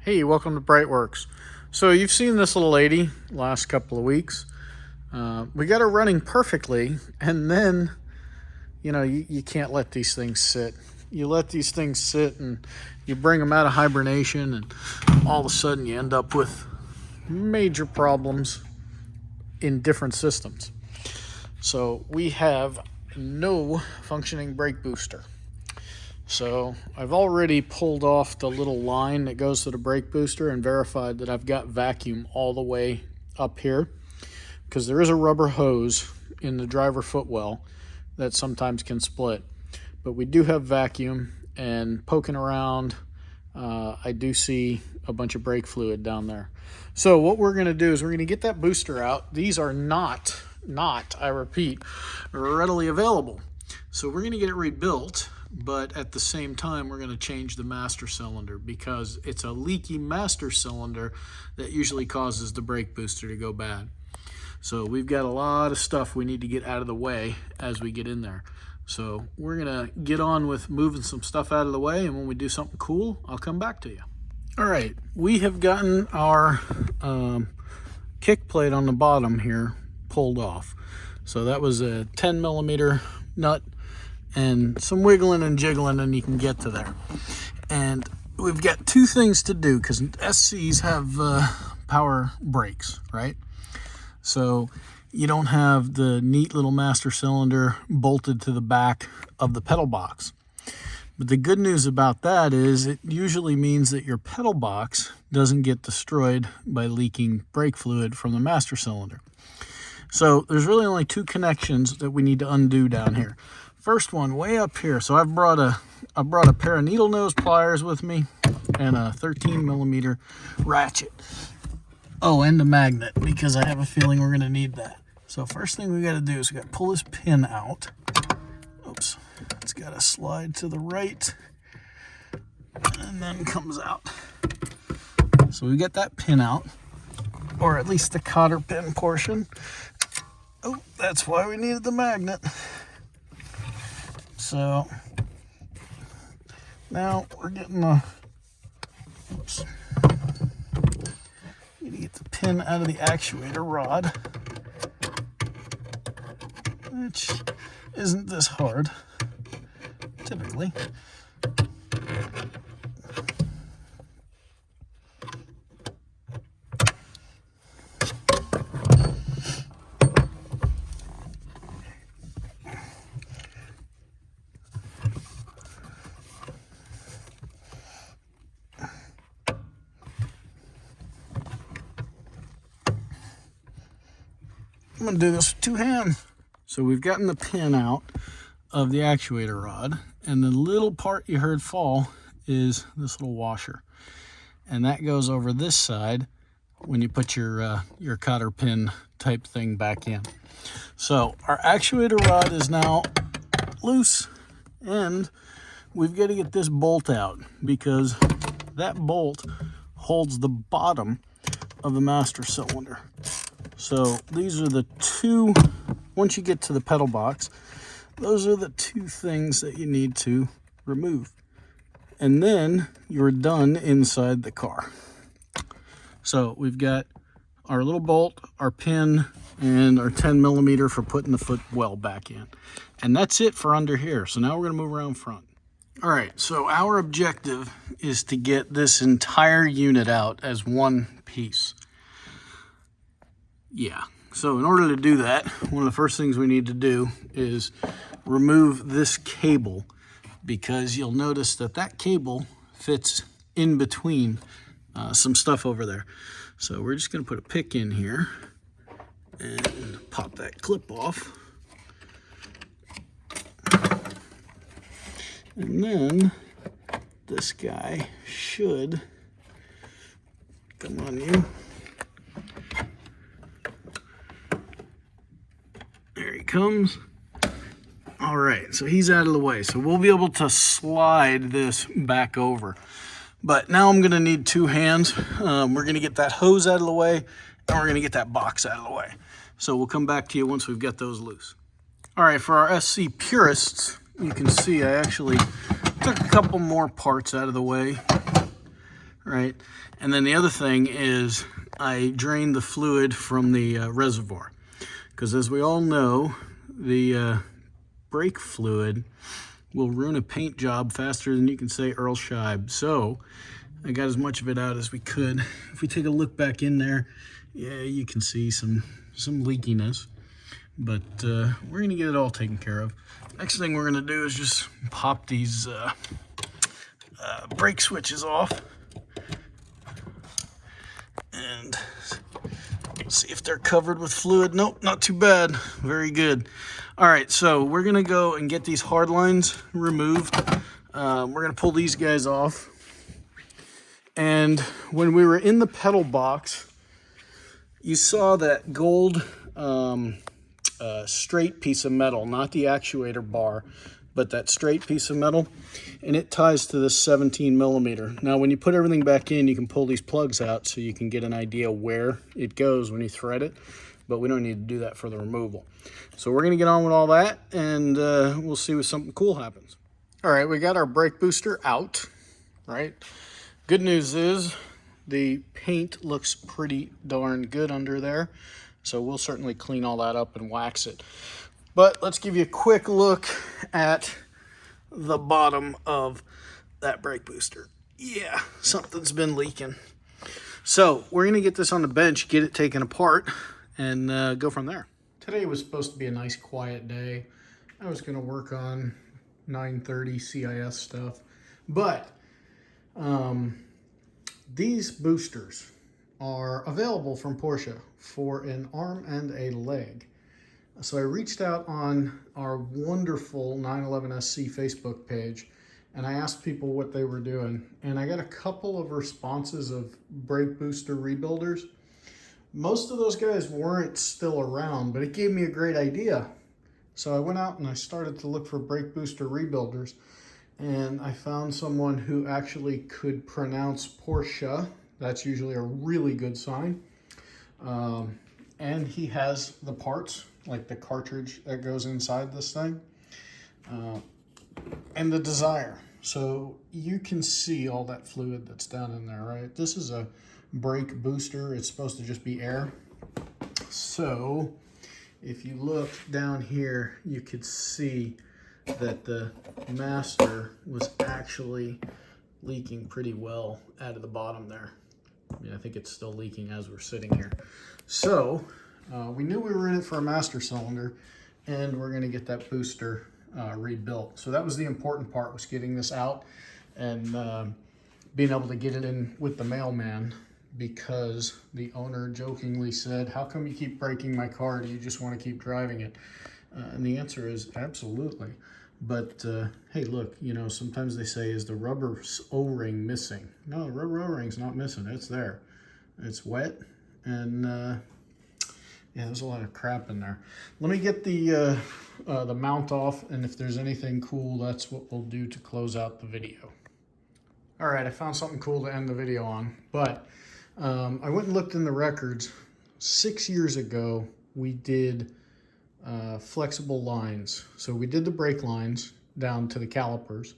Hey, welcome to BreitWerks. So you've seen this little lady last couple of weeks. We got her running perfectly, and then, you can't let these things sit. You let these things sit and you bring them out of hibernation, and all of a sudden you end up with major problems in different systems. So we have no functioning brake booster. So I've already pulled off the little line that goes to the brake booster and verified that I've got vacuum all the way up here, because there is a rubber hose in the driver footwell that sometimes can split. But we do have vacuum, and poking around, I do see a bunch of brake fluid down there. So what we're going to do is we're going to get that booster out. These are not, I repeat, readily available. So we're going to get it rebuilt. But at the same time, we're going to change the master cylinder, because it's a leaky master cylinder that usually causes the brake booster to go bad. So we've got a lot of stuff we need to get out of the way as we get in there. So we're going to get on with moving some stuff out of the way, and when we do something cool, I'll come back to you. All right, we have gotten our kick plate on the bottom here pulled off. So that was a 10 millimeter nut and some wiggling and jiggling, and you can get to there. And we've got two things to do, because SCs have power brakes, right? So you don't have the neat little master cylinder bolted to the back of the pedal box. But the good news about that is it usually means that your pedal box doesn't get destroyed by leaking brake fluid from the master cylinder. So there's really only two connections that we need to undo down here. First one way up here. So I brought a pair of needle nose pliers with me and a 13 millimeter ratchet. Oh, and a magnet, because I have a feeling we're going to need that. So first thing we got to do is we got to pull this pin out. Oops, it's got to slide to the right and then comes out. So we get that pin out, or at least the cotter pin portion. Oh, that's why we needed the magnet. So now we're getting oops. Need to get the pin out of the actuator rod, which isn't this hard, typically. I'm going to do this with two hands. So we've gotten the pin out of the actuator rod, and the little part you heard fall is this little washer. And that goes over this side when you put your cotter pin type thing back in. So our actuator rod is now loose, and we've got to get this bolt out, because that bolt holds the bottom of the master cylinder. So these are the two, once you get to the pedal box, those are the two things that you need to remove. And then you're done inside the car. So we've got our little bolt, our pin, and our 10 millimeter for putting the footwell back in. And that's it for under here. So now we're going to move around front. All right, so our objective is to get this entire unit out as one piece. Yeah, so in order to do that, one of the first things we need to do is remove this cable, because you'll notice that that cable fits in between some stuff over there. So we're just going to put a pick in here and pop that clip off. And then this guy should come on you. There he comes. All right, so he's out of the way. So we'll be able to slide this back over. But now I'm gonna need two hands. We're gonna get that hose out of the way, and we're gonna get that box out of the way. So we'll come back to you once we've got those loose. All right, for our SC purists, you can see I actually took a couple more parts out of the way. right? And then the other thing is I drained the fluid from the reservoir, because as we all know, the brake fluid will ruin a paint job faster than you can say Earl Scheib. So I got as much of it out as we could. If we take a look back in there, yeah, you can see some leakiness, but we're gonna get it all taken care of. Next thing we're gonna do is just pop these brake switches off and see if they're covered with fluid. Nope, not too bad. Very good. All right, so we're gonna go and get these hard lines removed. We're gonna pull these guys off. And when we were in the pedal box, you saw that gold straight piece of metal, not the actuator bar, but that straight piece of metal, and it ties to this 17 millimeter. Now, when you put everything back in, you can pull these plugs out so you can get an idea where it goes when you thread it, but we don't need to do that for the removal. So we're gonna get on with all that, and we'll see if something cool happens. All right, we got our brake booster out, right? Good news is the paint looks pretty darn good under there, so we'll certainly clean all that up and wax it. But let's give you a quick look at the bottom of that brake booster. Yeah, something's been leaking. So we're gonna get this on the bench, get it taken apart, and go from there. Today was supposed to be a nice quiet day. I was gonna work on 930 CIS stuff, but these boosters are available from Porsche for an arm and a leg. So I reached out on our wonderful 911SC Facebook page and I asked people what they were doing. And I got a couple of responses of brake booster rebuilders. Most of those guys weren't still around, but it gave me a great idea. So I went out and I started to look for brake booster rebuilders. And I found someone who actually could pronounce Porsche. That's usually a really good sign. And he has the parts, like the cartridge that goes inside this thing, and the Desire. So you can see all that fluid that's down in there, right? This is a brake booster. It's supposed to just be air. So if you look down here, you could see that the master was actually leaking pretty well out of the bottom there. I mean, I think it's still leaking as we're sitting here. So we knew we were in it for a master cylinder, and we're gonna get that booster rebuilt. So that was the important part, was getting this out and being able to get it in with the mailman, because the owner jokingly said, "How come you keep breaking my car? Do you just want to keep driving it?" And the answer is absolutely. But hey, look, you know, sometimes they say, is the rubber O-ring missing? No, the rubber O-ring's not missing. It's there. It's wet, and yeah, there's a lot of crap in there. Let me get the mount off, and if there's anything cool, that's what we'll do to close out the video. All right, I found something cool to end the video on, but I went and looked in the records. 6 years ago, we did flexible lines. So we did the brake lines down to the calipers,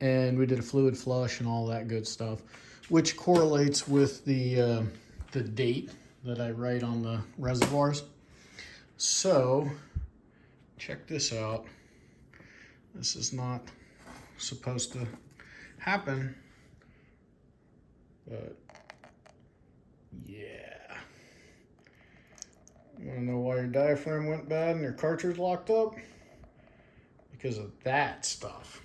and we did a fluid flush and all that good stuff, which correlates with the date that I write on the reservoirs. So check this out. This is not supposed to happen, but yeah. You want to know why your diaphragm went bad and your cartridge locked up? Because of that stuff.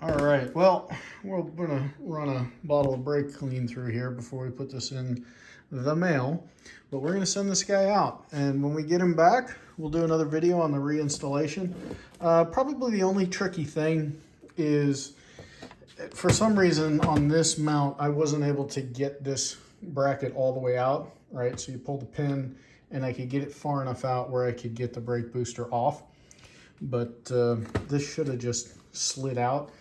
All right, well, we're gonna run a bottle of brake clean through here before we put this in the mail, but we're gonna send this guy out, and when we get him back, we'll do another video on the reinstallation. Probably the only tricky thing is, for some reason on this mount, I wasn't able to get this bracket all the way out, right? So you pull the pin and I could get it far enough out where I could get the brake booster off, but this should have just slid out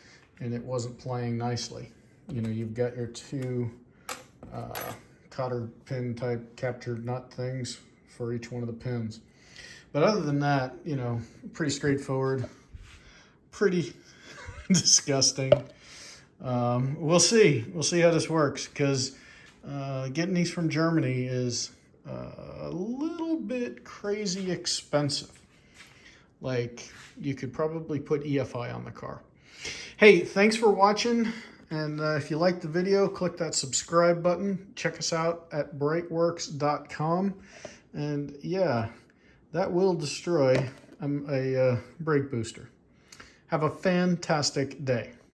and it wasn't playing nicely. You know, you've got your two cotter pin type captured nut things for each one of the pins. But other than that, you know, pretty straightforward, pretty disgusting. We'll see. We'll see how this works, because getting these from Germany is a little bit crazy expensive. Like, you could probably put EFI on the car. Hey, thanks for watching. And if you liked the video, click that subscribe button. Check us out at BreitWerks.com. And yeah, that will destroy a brake booster. Have a fantastic day.